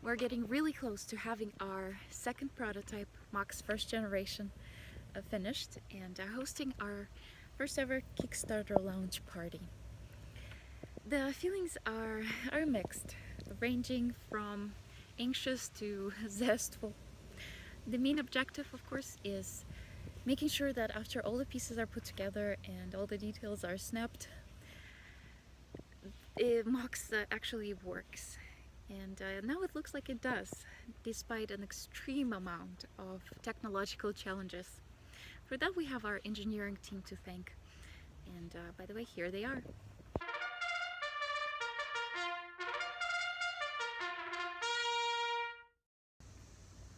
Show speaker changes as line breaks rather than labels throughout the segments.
We're getting really close to having our second prototype, Mox first generation, finished, and hosting our first ever Kickstarter launch party. The feelings are mixed, ranging from anxious to zestful. The main objective, of course, is making sure that after all the pieces are put together and all the details are snapped, Mox actually works. And now it looks like it does, despite an extreme amount of technological challenges. For that we have our engineering team to thank. And by the way, here they are.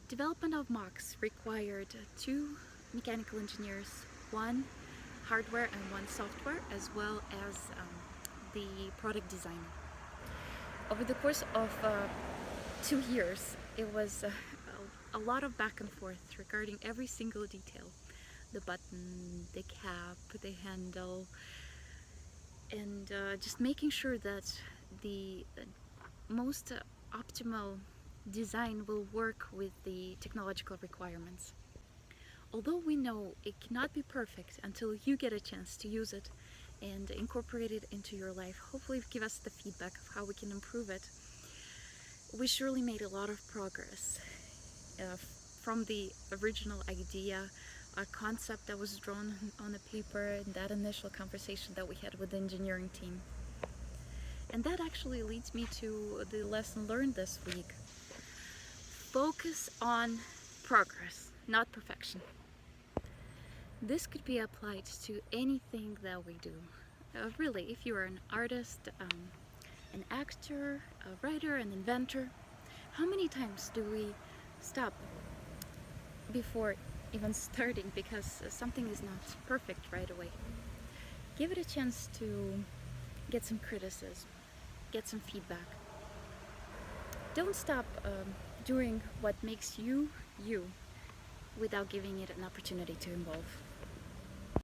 Development of Mox required two mechanical engineers, one hardware and one software, as well as the product designer. Over the course of 2 years, it was a lot of back and forth regarding every single detail. The button, the cap, the handle, and just making sure that the most optimal design will work with the technological requirements. Although we know it cannot be perfect until you get a chance to use it and incorporate it into your life, hopefully give us the feedback of how we can improve it. We surely made a lot of progress from the original idea, a concept that was drawn on the paper, and that initial conversation that we had with the engineering team. And that actually leads me to the lesson learned this week. Focus on progress, not perfection. This could be applied to anything that we do. Really, if you are an artist, an actor, a writer, an inventor, how many times do we stop before even starting because something is not perfect right away? Give it a chance to get some criticism, get some feedback. Don't stop doing what makes you, you, without giving it an opportunity to evolve.